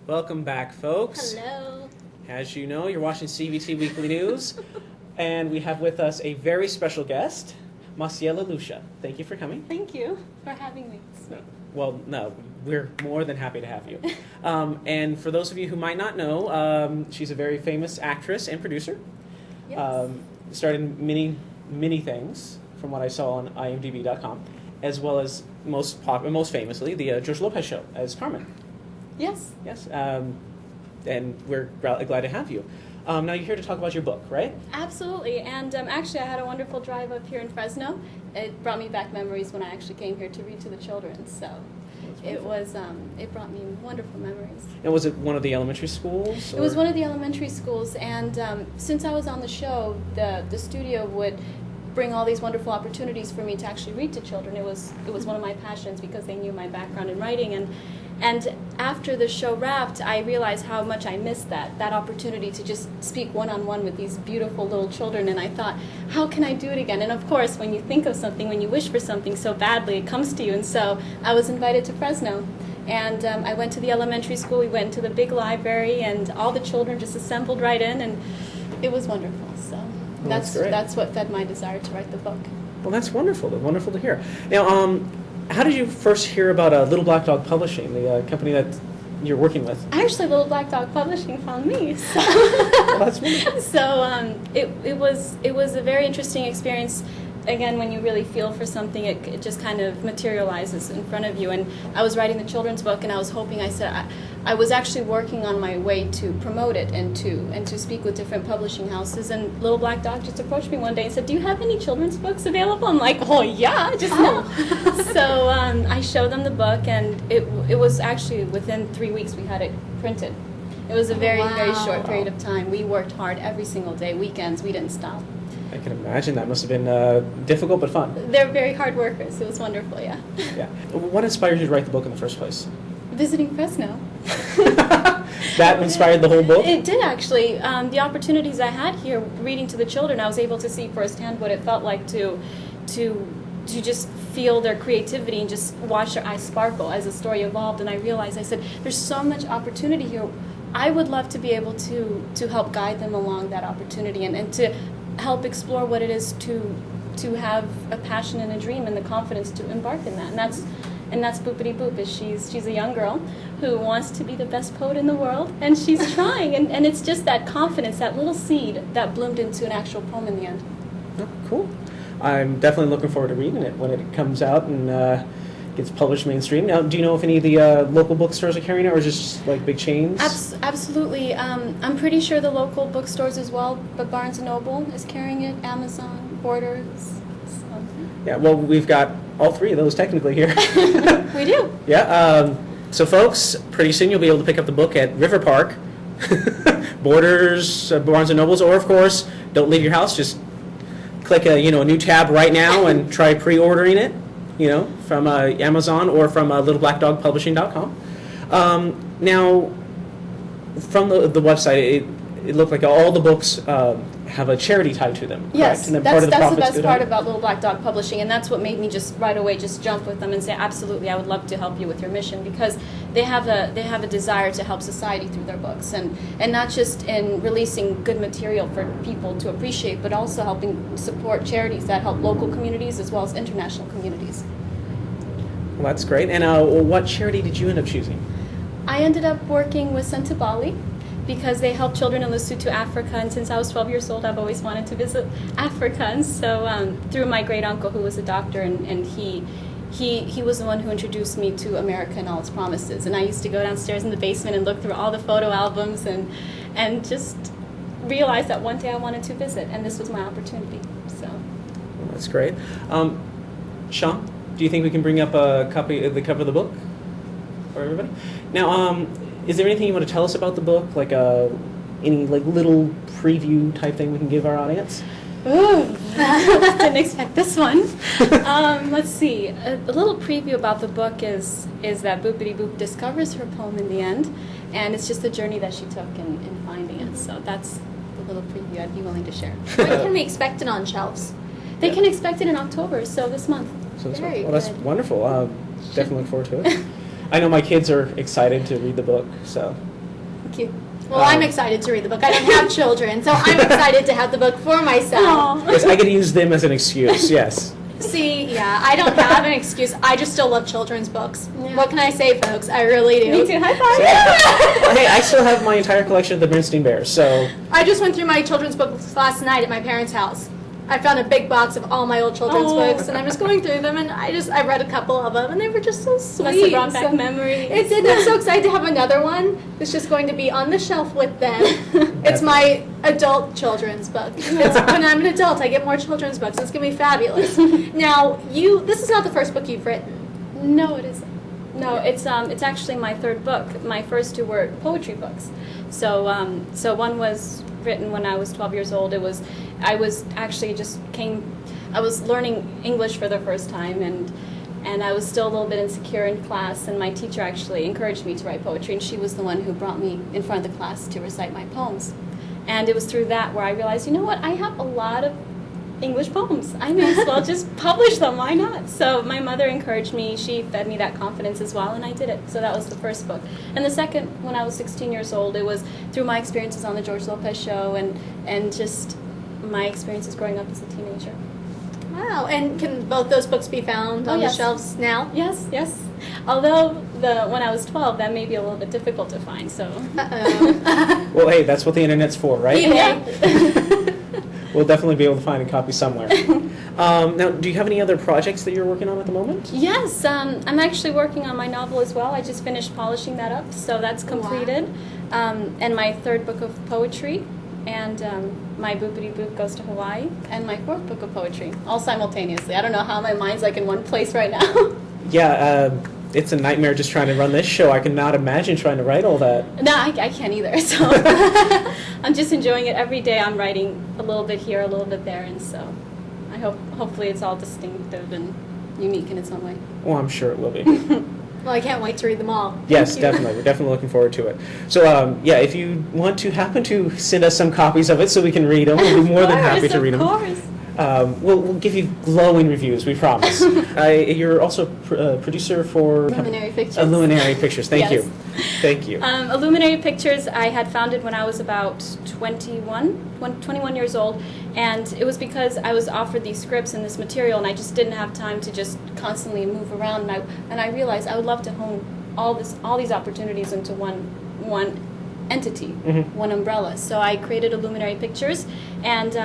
Welcome back, folks. Hello. As you know, you're watching CVT Weekly News, and we have with us a very special guest, Masiela Lusha. Thank you for coming. Thank you for having me. Well, no, we're more than happy to have you. And for those of you who might not know, she's a very famous actress and producer. Yes. Starred in many things, from what I saw on IMDb.com, as well as most famously, the George Lopez show as Carmen. Yes. Yes, and we're glad to have you. Now you're here to talk about your book, right? Absolutely. And actually, I had a wonderful drive up here in Fresno. It brought me back memories when I actually came here to read to the children. So it brought me wonderful memories. And was it one of the elementary schools? It was one of the elementary schools. And since I was on the show, the studio would bring all these wonderful opportunities for me to actually read to children. It was one of my passions because they knew my background in writing. And after the show wrapped, I realized how much I missed that opportunity to just speak one-on-one with these beautiful little children. And I thought, how can I do it again? And of course, when you think of something, when you wish for something so badly, it comes to you. And so I was invited to Fresno. And I went to the elementary school, we went to the big library, and all the children just assembled right in, and it was wonderful. So that's what fed my desire to write the book. Well, that's wonderful. Wonderful to hear. Now, how did you first hear about Little Black Dog Publishing, the company that you're working with? Actually, Little Black Dog Publishing found me. So, well, that's wonderful. So it was a very interesting experience. Again, when you really feel for something, it just kind of materializes in front of you. And I was writing the children's book, and I was hoping, I was actually working on my way to promote it and to speak with different publishing houses. And Little Black Dog just approached me one day and said, "Do you have any children's books available?" I'm like, "Oh yeah, just know." So I showed them the book, and it was actually within 3 weeks we had it printed. It was a very short period of time. We worked hard every single day, weekends. We didn't stop. I can imagine that must have been difficult but fun. They're very hard workers. It was wonderful, yeah. Yeah. What inspired you to write the book in the first place? Visiting Fresno. That inspired the whole book? It did, actually. The opportunities I had here reading to the children, I was able to see firsthand what it felt like to just feel their creativity and just watch their eyes sparkle as the story evolved. And I realized, I said, there's so much opportunity here. I would love to be able to help guide them along that opportunity and to help explore what it is to have a passion and a dream and the confidence to embark in that. And that's Boopty Boop. She's a young girl who wants to be the best poet in the world, and she's trying. And it's just that confidence, that little seed that bloomed into an actual poem in the end. Oh, cool. I'm definitely looking forward to reading it when it comes out and gets published mainstream. Now, do you know if any of the local bookstores are carrying it, or is it just like big chains? Absolutely. I'm pretty sure the local bookstores as well, but Barnes & Noble is carrying it, Amazon, Borders. So. Yeah, well, we've got all three of those technically here. We do. Yeah. So, folks, pretty soon you'll be able to pick up the book at River Park, Borders, Barnes & Nobles, or, of course, don't leave your house. Just click a new tab right now and try pre-ordering it. From Amazon or from littleblackdogpublishing.com. Now, from the website, it looked like all the books have a charity tied to them. Yes, correct? And then that's the profits best go part down? about Little Black Dog Publishing, and that's what made me just right away just jump with them and say, absolutely, I would love to help you with your mission, because they have a desire to help society through their books, and not just in releasing good material for people to appreciate, but also helping support charities that help local communities as well as international communities. Well, that's great. And what charity did you end up choosing? I ended up working with Santa Bali because they help children in Lesotho, Africa, and since I was 12 years old, I've always wanted to visit Africa. And so through my great uncle, who was a doctor, and he was the one who introduced me to America and all its promises. And I used to go downstairs in the basement and look through all the photo albums and just realize that one day I wanted to visit, and this was my opportunity. So Well, that's great. Sean, do you think we can bring up the cover of the book for everybody? Now, is there anything you want to tell us about the book, like any little preview type thing we can give our audience? Ooh, didn't expect this one. Let's see. A little preview about the book is that Boopty Boop discovers her poem in the end, and it's just the journey that she took in finding it. So that's the little preview I'd be willing to share. When can we expect it on shelves? They can expect it in October, so this month. So this Very one. Well, that's wonderful. Definitely look forward to it. I know my kids are excited to read the book, so Thank you. Well, I'm excited to read the book. I don't have children, so I'm excited to have the book for myself. Yes, I get to use them as an excuse, yes. See, yeah, I don't have an excuse. I just still love children's books. Yeah. What can I say, folks? I really do. Me too. High five. Hey, I still have my entire collection of the Bernstein Bears, so... I just went through my children's books last night at my parents' house. I found a big box of all my old children's books, and I'm just going through them, and I read a couple of them, and they were just so sweet. Must have brought back So- memories. It did. I'm so excited to have another one. It's just going to be on the shelf with them. It's my adult children's book. When I'm an adult, I get more children's books. It's going to be fabulous. Now, this is not the first book you've written. No, it isn't. No, it's actually my third book. My first two were poetry books. So one was written when I was 12 years old. I was learning English for the first time, and I was still a little bit insecure in class, and my teacher actually encouraged me to write poetry, and she was the one who brought me in front of the class to recite my poems. And it was through that where I realized, you know what, I have a lot of English poems. I may as well just publish them. Why not? So my mother encouraged me. She fed me that confidence as well, and I did it. So that was the first book. And the second, when I was 16 years old, it was through my experiences on the George Lopez show and just my experiences growing up as a teenager. Wow. And can both those books be found on the yes. shelves now? Yes, yes. Although when I was 12, that may be a little bit difficult to find. So. Uh-oh. Well, hey, that's what the internet's for, right? Yeah. We'll definitely be able to find a copy somewhere. Now, do you have any other projects that you're working on at the moment? Yes, I'm actually working on my novel as well. I just finished polishing that up, so that's completed. Wow. And my third book of poetry, and my Boopty Boop goes to Hawaii, and my fourth book of poetry, all simultaneously. I don't know how my mind's like in one place right now. Yeah, it's a nightmare just trying to run this show. I cannot imagine trying to write all that. No, I can't either, so I'm just enjoying it. Every day I'm writing a little bit here, a little bit there, and so I hopefully it's all distinctive and unique in its own way. Well, I'm sure it will be. Well, I can't wait to read them all. Yes, Thank you. definitely. We're definitely looking forward to it. So, yeah, if you want to happen to send us some copies of it so we can read them, we'll be more than happy to read them. Of course. We'll give you glowing reviews, we promise. You're also a producer for... Luminary Pictures. Luminary Pictures, thank you. Thank you. Luminary Pictures I had founded when I was about 21 years old, and it was because I was offered these scripts and this material, and I just didn't have time to just constantly move around, and I realized I would love to hone all these opportunities into one entity, one umbrella. So I created a Luminary Pictures, and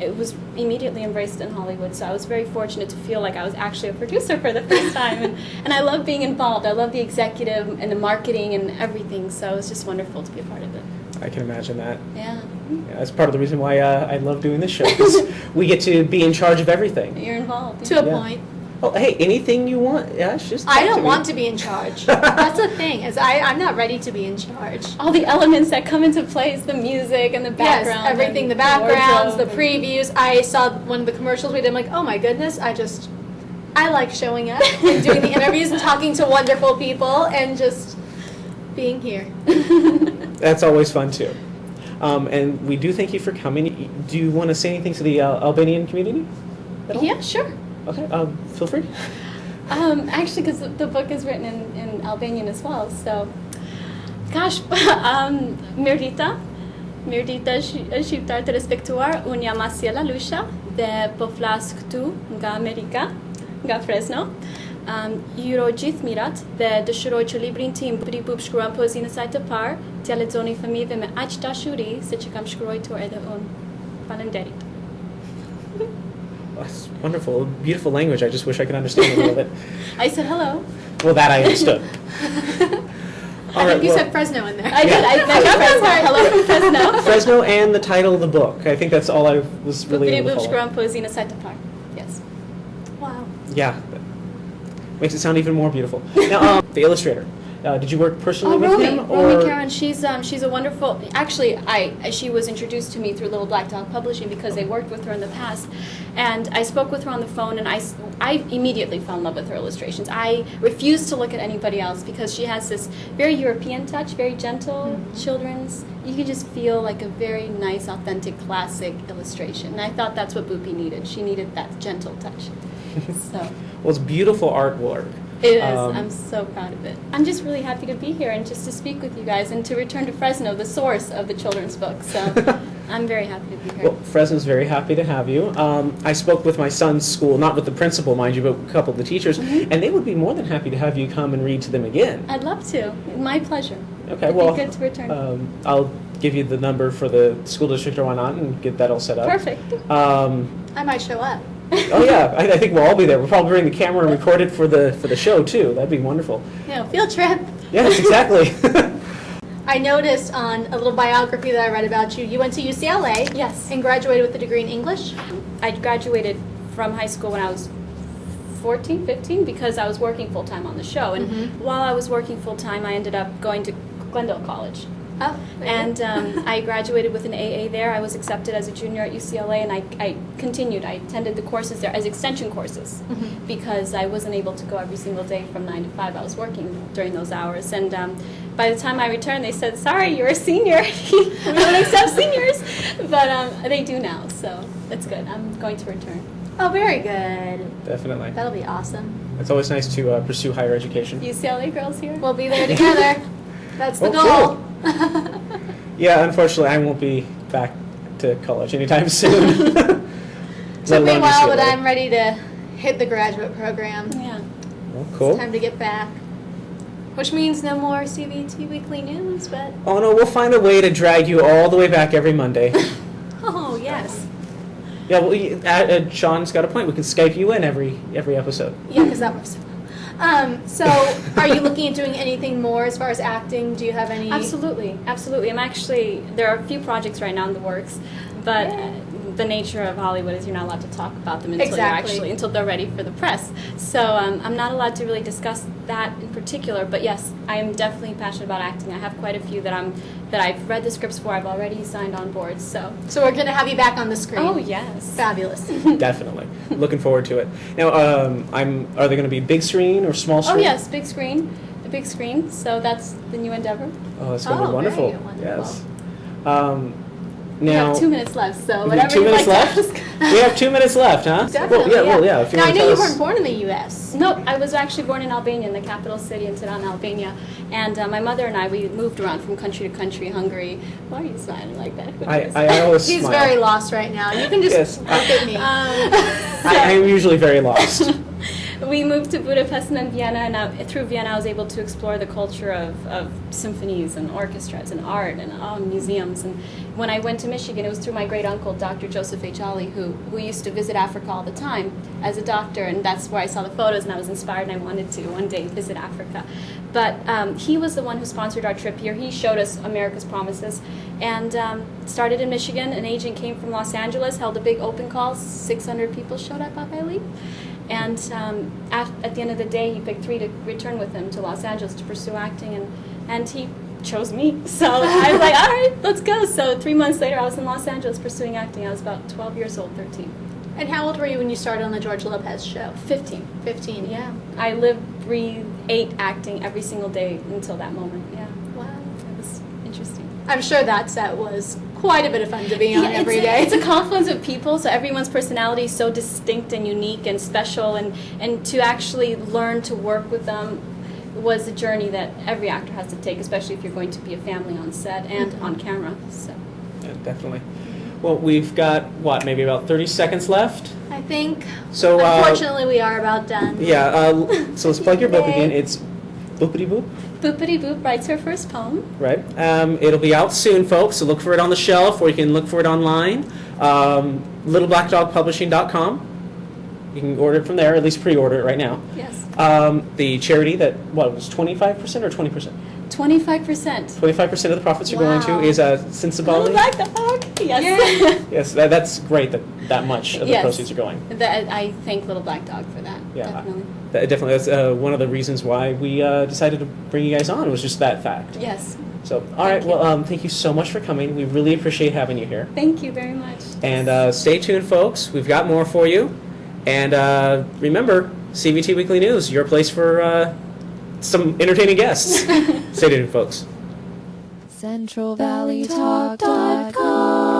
it was immediately embraced in Hollywood. So I was very fortunate to feel like I was actually a producer for the first time, and I love being involved. I love the executive and the marketing and everything. So it was just wonderful to be a part of it. I can imagine that. Yeah. Yeah, that's part of the reason why I love doing this show, because we get to be in charge of everything. You're involved. To a Yeah. point. Oh, hey, anything you want, Ash, just I talk don't to want me. to be in charge. That's the thing, is I'm not ready to be in charge. All the elements that come into place, the music and the background. Yes, everything, and the backgrounds, the wardrobe previews. I saw one of the commercials we did. I'm like, oh my goodness, I like showing up and doing the interviews and talking to wonderful people and just being here. That's always fun, too. And we do thank you for coming. Do you want to say anything to the Albanian community at all? Yeah, sure. Okay, feel free. Actually, because the book is written in Albanian as well, so... Gosh, Mirdita shqiptar të respektuar, unë jam Masiela Lusha dhe po flas këtu nga Amerika, nga Fresno. Ju uroj gjithë mirat dhe dëshiroj që librin tim Boopty Boop shkruan poezinë e saj të parë, t'ja lexoni fëmijëve me aq dashuri se që kam shkruar edhe unë. Faleminderit. That's wonderful, beautiful language. I just wish I could understand a little bit. I said hello. Well, that I understood. I think you said Fresno in there. I did. I mentioned Fresno. Hello from Fresno. Fresno and the title of the book. I think that's all I was really Boopty able to Boop follow. shkruan poezinë e saj të parë. Yes. Wow. Yeah, makes it sound even more beautiful. Now, the illustrator. Did you work personally with him, Romy Karen, she's a wonderful. Actually, she was introduced to me through Little Black Dog Publishing because they worked with her in the past, and I spoke with her on the phone, and I immediately fell in love with her illustrations. I refused to look at anybody else because she has this very European touch, very gentle children's. You can just feel like a very nice, authentic, classic illustration, and I thought that's what Boopy needed. She needed that gentle touch. So. Well, it's beautiful artwork. It is. I'm so proud of it. I'm just really happy to be here and just to speak with you guys and to return to Fresno, the source of the children's book. So I'm very happy to be here. Well, Fresno's very happy to have you. I spoke with my son's school, not with the principal, mind you, but a couple of the teachers, and they would be more than happy to have you come and read to them again. I'd love to. My pleasure. Okay, It'd well, be good to return. I'll give you the number for the school district or whatnot and get that all set up. Perfect. I might show up. Oh yeah, I think we'll all be there. We'll probably bring the camera and record it for the show too. That'd be wonderful. Field trip. Yes, exactly. I noticed on a little biography that I read about you, you went to UCLA. Yes. And graduated with a degree in English. I graduated from high school when I was 14, 15 because I was working full-time on the show. And while I was working full-time, I ended up going to Glendale College. Oh, And I graduated with an AA there. I was accepted as a junior at UCLA, and I continued. I attended the courses there as extension courses because I wasn't able to go every single day from 9 to 5. I was working during those hours. And by the time I returned, they said, sorry, you're a senior. We don't accept seniors. But they do now, so it's good. I'm going to return. Oh, very good. Definitely. That'll be awesome. It's always nice to pursue higher education. UCLA girls here? We'll be there together. That's the Oh, goal. Yeah, unfortunately, I won't be back to college anytime soon. Took me a while, but I'm ready to hit the graduate program. Yeah. Well, cool. It's time to get back. Which means no more CVT Weekly News, but... Oh no, we'll find a way to drag you all the way back every Monday. Oh, yes. Yeah, well, Sean's got a point. We can Skype you in every episode. Yeah, because that works so well. So, are you looking at doing anything more as far as acting? Do you have any... Absolutely, absolutely. there are a few projects right now in the works, but the nature of Hollywood is you're not allowed to talk about them until they're ready for the press. So I'm not allowed to really discuss that in particular, but yes, I am definitely passionate about acting. I have quite a few that I've read the scripts for. I've already signed on board. So we're going to have you back on the screen. Oh yes, fabulous. Definitely, looking forward to it. Now, are they going to be big screen or small screen? Oh yes, big screen. A big screen. So that's the new endeavor. Oh, that's going to be wonderful. Yes. We Now, have 2 minutes left, so we whatever have 2 you'd minutes like left. to ask. We have 2 minutes left, huh? Definitely, yeah. If you now, I want to know tell you us. weren't born in the U.S. No, I was actually born in Albania, in the capital city in Tirana, Albania. And my mother and I, we moved around from country to country, Hungary. Why are you smiling like that? I always He's smile. very lost right now. You can just look at me. I'm usually very lost. We moved to Budapest and then Vienna, and through Vienna I was able to explore the culture of symphonies and orchestras and art and museums. And when I went to Michigan, it was through my great-uncle, Dr. Joseph H. Ali, who used to visit Africa all the time as a doctor, and that's where I saw the photos, and I was inspired, and I wanted to one day visit Africa. But he was the one who sponsored our trip here. He showed us America's Promises, and started in Michigan. An agent came from Los Angeles, held a big open call. 600 people showed up, I believe. And at the end of the day, he picked 3 to return with him to Los Angeles to pursue acting, and he chose me. So I was like, all right, let's go. So 3 months later, I was in Los Angeles pursuing acting. I was about 12 years old, 13. And how old were you when you started on the George Lopez show? 15. 15. Yeah. I lived, breathed, ate acting every single day until that moment. Yeah. Wow. It was interesting. I'm sure that set was quite a bit of fun to be on every day. It's a confluence of people, so everyone's personality is so distinct and unique and special, and to actually learn to work with them was a journey that every actor has to take, especially if you're going to be a family on set and on camera. So. Yeah, definitely. Well, we've got, maybe about 30 seconds left? I think. So, unfortunately, we are about done. Yeah, so let's plug your book again. It's Boopty Boop. Boopty Boop writes her first poem. Right. It'll be out soon, folks, so look for it on the shelf, or you can look for it online. LittleBlackDogPublishing.com. You can order it from there, at least pre-order it right now. Yes. The charity that, was 25% or 20%? 25%. 25% of the profits are going to is Cincinnati. Little Black Dog. Yes. Yes, that's great that much of the proceeds are going. I thank Little Black Dog for that. Yeah, definitely. Definitely. That's one of the reasons why we decided to bring you guys on, was just that fact. Yes. So, all right. Well, thank you so much for coming. We really appreciate having you here. Thank you very much. And stay tuned, folks. We've got more for you. And remember, CVT Weekly News, your place for some entertaining guests. Stay tuned, folks. CentralValleyTalk.com